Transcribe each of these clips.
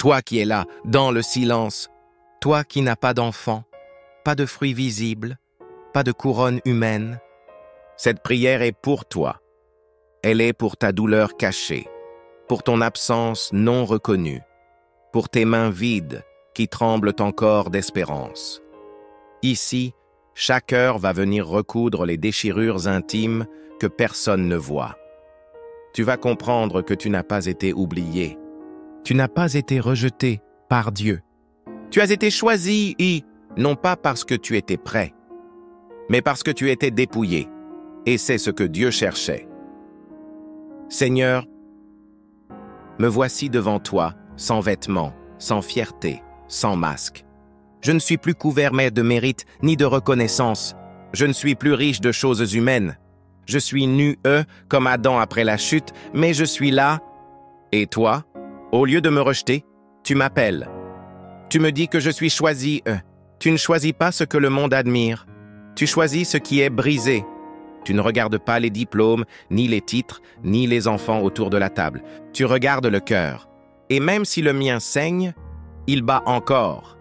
Toi qui es là, dans le silence, toi qui n'as pas d'enfant, pas de fruits visibles, pas de couronne humaine. Cette prière est pour toi. Elle est pour ta douleur cachée, pour ton absence non reconnue, pour tes mains vides qui tremblent encore d'espérance. Ici, chaque heure va venir recoudre les déchirures intimes que personne ne voit. Tu vas comprendre que tu n'as pas été oublié. Tu n'as pas été rejeté par Dieu. Tu as été choisi non pas parce que tu étais prêt, mais parce que tu étais dépouillé. Et c'est ce que Dieu cherchait. Seigneur, me voici devant toi, sans vêtements, sans fierté, sans masque. Je ne suis plus couvert de mérite ni de reconnaissance. Je ne suis plus riche de choses humaines. Je suis nu, comme Adam après la chute, mais je suis là. Et toi, au lieu de me rejeter, tu m'appelles. Tu me dis que je suis choisi, Tu ne choisis pas ce que le monde admire. Tu choisis ce qui est brisé. Tu ne regardes pas les diplômes, ni les titres, ni les enfants autour de la table. Tu regardes le cœur. Et même si le mien saigne, il bat encore.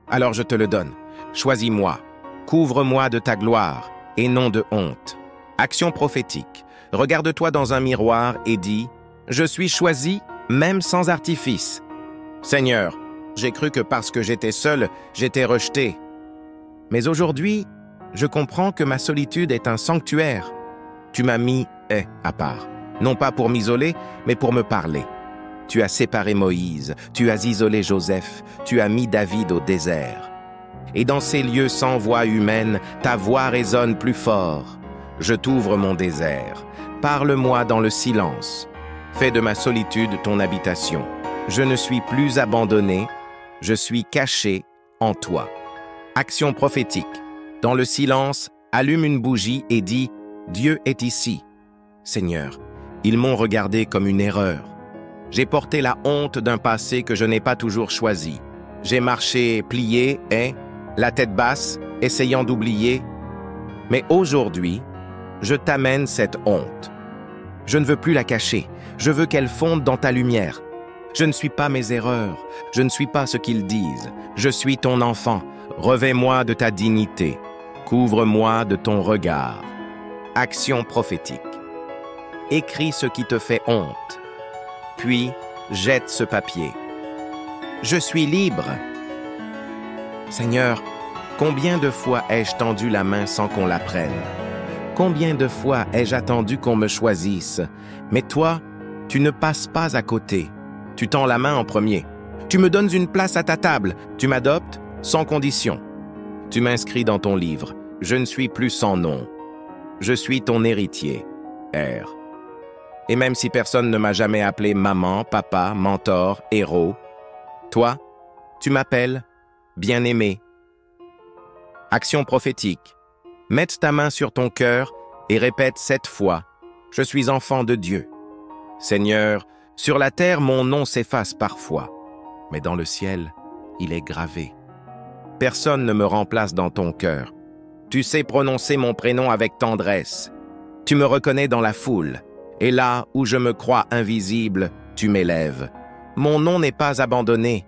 Alors je te le donne. Choisis-moi. Couvre-moi de ta gloire et non de honte. Action prophétique. Regarde-toi dans un miroir et dis « Je suis choisi, même sans artifice. » Seigneur, j'ai cru que parce que j'étais seul, j'étais rejeté. Mais aujourd'hui, je comprends que ma solitude est un sanctuaire. Tu m'as mis à part, non pas pour m'isoler, mais pour me parler. Tu as séparé Moïse, tu as isolé Joseph, tu as mis David au désert. Et dans ces lieux sans voix humaine, ta voix résonne plus fort. Je t'ouvre mon désert. Parle-moi dans le silence. Fais de ma solitude ton habitation. Je ne suis plus abandonné, je suis caché en toi. Action prophétique. Dans le silence, allume une bougie et dis « Dieu est ici. » Seigneur, ils m'ont regardé comme une erreur. J'ai porté la honte d'un passé que je n'ai pas toujours choisi. J'ai marché plié, la tête basse, essayant d'oublier. Mais aujourd'hui, je t'amène cette honte. Je ne veux plus la cacher. Je veux qu'elle fonde dans ta lumière. Je ne suis pas mes erreurs. Je ne suis pas ce qu'ils disent. Je suis ton enfant. Revêt-moi de ta dignité. Couvre-moi de ton regard. Action prophétique. Écris ce qui te fait honte. Puis, jette ce papier. Je suis libre. Seigneur, combien de fois ai-je tendu la main sans qu'on la prenne? Combien de fois ai-je attendu qu'on me choisisse? Mais toi, tu ne passes pas à côté. Tu tends la main en premier. Tu me donnes une place à ta table. Tu m'adoptes sans condition. Tu m'inscris dans ton livre. Je ne suis plus sans nom. Je suis ton héritier, R. Et même si personne ne m'a jamais appelé maman, papa, mentor, héros, toi, tu m'appelles bien-aimé. Action prophétique. Mette ta main sur ton cœur et répète 7 fois « Je suis enfant de Dieu ». Seigneur, sur la terre, mon nom s'efface parfois, mais dans le ciel, il est gravé. Personne ne me remplace dans ton cœur. Tu sais prononcer mon prénom avec tendresse. Tu me reconnais dans la foule. Et là où je me crois invisible, tu m'élèves. Mon nom n'est pas abandonné.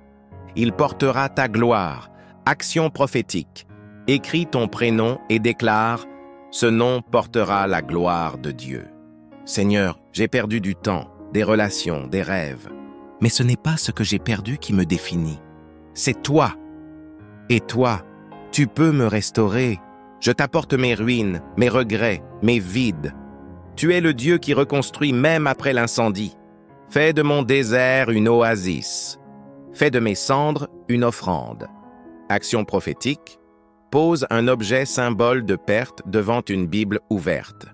Il portera ta gloire. Action prophétique. Écris ton prénom et déclare « Ce nom portera la gloire de Dieu ». Seigneur, j'ai perdu du temps, des relations, des rêves. Mais ce n'est pas ce que j'ai perdu qui me définit. C'est toi. Et toi, tu peux me restaurer. Je t'apporte mes ruines, mes regrets, mes vides. Tu es le Dieu qui reconstruit même après l'incendie. Fais de mon désert une oasis. Fais de mes cendres une offrande. Action prophétique. Pose un objet symbole de perte devant une Bible ouverte.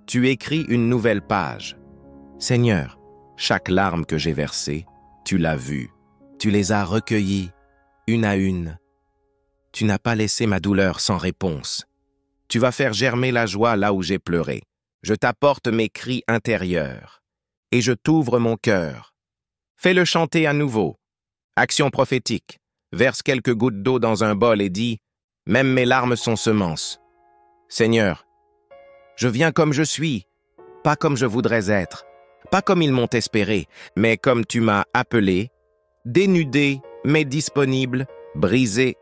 Tu écris une nouvelle page. Seigneur, chaque larme que j'ai versée, tu l'as vue. Tu les as recueillies, une à une. Tu n'as pas laissé ma douleur sans réponse. Tu vas faire germer la joie là où j'ai pleuré. Je t'apporte mes cris intérieurs. Et je t'ouvre mon cœur. Fais-le chanter à nouveau. Action prophétique. Verse quelques gouttes d'eau dans un bol et dis « Même mes larmes sont semences. » Seigneur, je viens comme je suis, pas comme je voudrais être, pas comme ils m'ont espéré, mais comme tu m'as appelé, dénudé mais disponible, brisé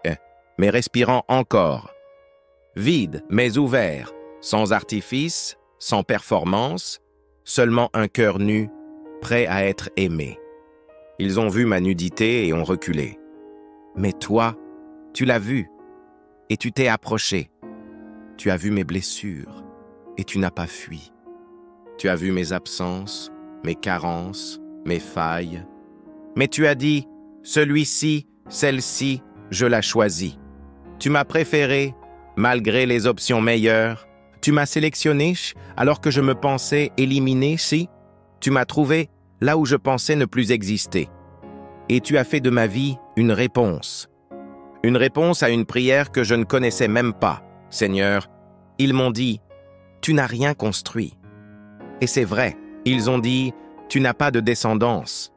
mais respirant encore, vide mais ouvert, sans artifice, sans performance, seulement un cœur nu, prêt à être aimé. Ils ont vu ma nudité et ont reculé. Mais toi, tu l'as vu, et tu t'es approché. Tu as vu mes blessures, et tu n'as pas fui. Tu as vu mes absences, mes carences, mes failles. Mais tu as dit, celui-ci, celle-ci, je la choisis. Tu m'as préféré, malgré les options meilleures. Tu m'as sélectionné alors que je me pensais éliminé, si. Tu m'as trouvé là où je pensais ne plus exister. Et tu as fait de ma vie une réponse. Une réponse à une prière que je ne connaissais même pas. Seigneur, ils m'ont dit, tu n'as rien construit. Et c'est vrai, ils ont dit, tu n'as pas de descendance.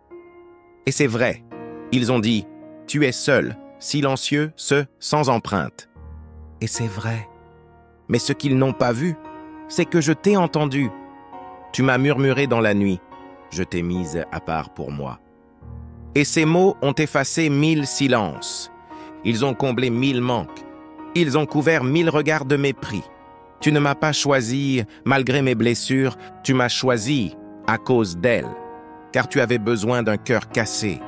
Et c'est vrai, ils ont dit, tu es seul, silencieux, sans empreinte. Et c'est vrai. Mais ce qu'ils n'ont pas vu, c'est que je t'ai entendu. Tu m'as murmuré dans la nuit, je t'ai mise à part pour moi. Et ces mots ont effacé 1000 silences. Ils ont comblé 1000 manques. Ils ont couvert 1000 regards de mépris. Tu ne m'as pas choisi malgré mes blessures, tu m'as choisi à cause d'elles, car tu avais besoin d'un cœur cassé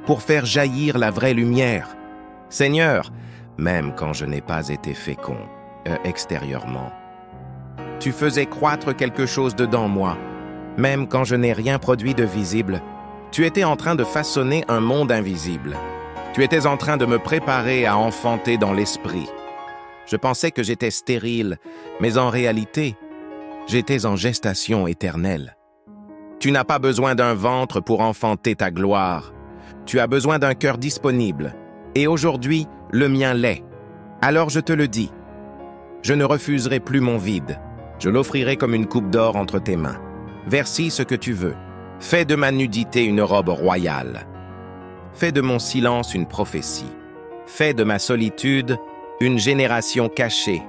pour faire jaillir la vraie lumière. Seigneur, même quand je n'ai pas été fécond extérieurement, tu faisais croître quelque chose dedans moi, même quand je n'ai rien produit de visible. Tu étais en train de façonner un monde invisible. Tu étais en train de me préparer à enfanter dans l'esprit. Je pensais que j'étais stérile, mais en réalité, j'étais en gestation éternelle. Tu n'as pas besoin d'un ventre pour enfanter ta gloire. Tu as besoin d'un cœur disponible. Et aujourd'hui, le mien l'est. Alors je te le dis. Je ne refuserai plus mon vide. Je l'offrirai comme une coupe d'or entre tes mains. Versis ce que tu veux. Fais de ma nudité une robe royale. Fais de mon silence une prophétie. Fais de ma solitude une génération cachée.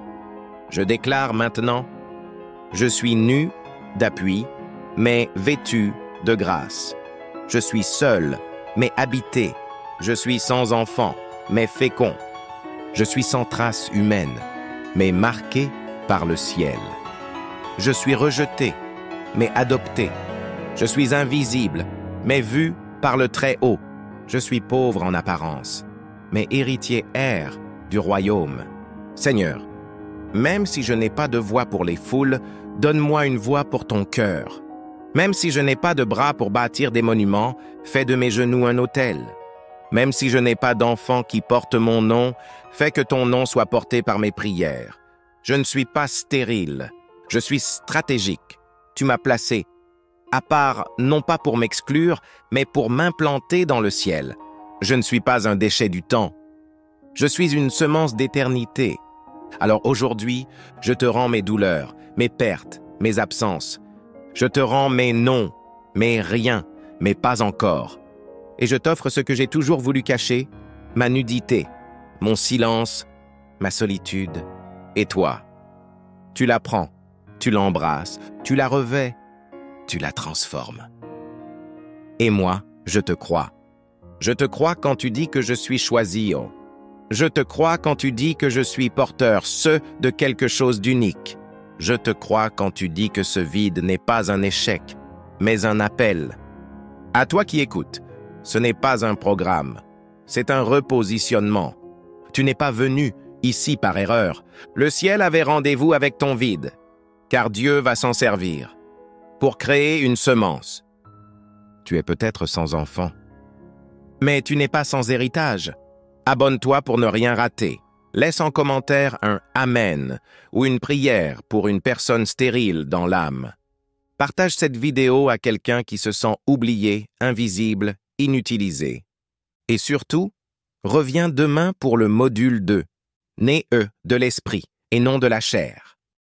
Je déclare maintenant, je suis nu d'appui, mais vêtu de grâce. Je suis seul, mais habité. Je suis sans enfant, mais fécond. Je suis sans trace humaine, mais marqué par le ciel. Je suis rejeté, mais adopté. Je suis invisible, mais vu par le Très-Haut. Je suis pauvre en apparence, mais héritier heir du royaume. Seigneur, même si je n'ai pas de voix pour les foules, donne-moi une voix pour ton cœur. Même si je n'ai pas de bras pour bâtir des monuments, fais de mes genoux un autel. Même si je n'ai pas d'enfant qui porte mon nom, fais que ton nom soit porté par mes prières. Je ne suis pas stérile, je suis stratégique. Tu m'as placé, à part non pas pour m'exclure, mais pour m'implanter dans le ciel. Je ne suis pas un déchet du temps. Je suis une semence d'éternité. Alors aujourd'hui, je te rends mes douleurs, mes pertes, mes absences. Je te rends mes non, mes rien, mes pas encore. Et je t'offre ce que j'ai toujours voulu cacher, ma nudité, mon silence, ma solitude. Et toi, tu la prends, tu l'embrasses, tu la revêts, tu la transformes. Et moi, je te crois. Je te crois quand tu dis que je suis choisi, oh. Je te crois quand tu dis que je suis porteur, de quelque chose d'unique. Je te crois quand tu dis que ce vide n'est pas un échec, mais un appel. À toi qui écoutes, ce n'est pas un programme, c'est un repositionnement. Tu n'es pas venu ici par erreur. Le ciel avait rendez-vous avec ton vide, car Dieu va s'en servir pour créer une semence. Tu es peut-être sans enfant, mais tu n'es pas sans héritage. Abonne-toi pour ne rien rater. Laisse en commentaire un « Amen » ou une prière pour une personne stérile dans l'âme. Partage cette vidéo à quelqu'un qui se sent oublié, invisible, inutilisé. Et surtout, reviens demain pour le module 2, né de l'esprit et non de la chair.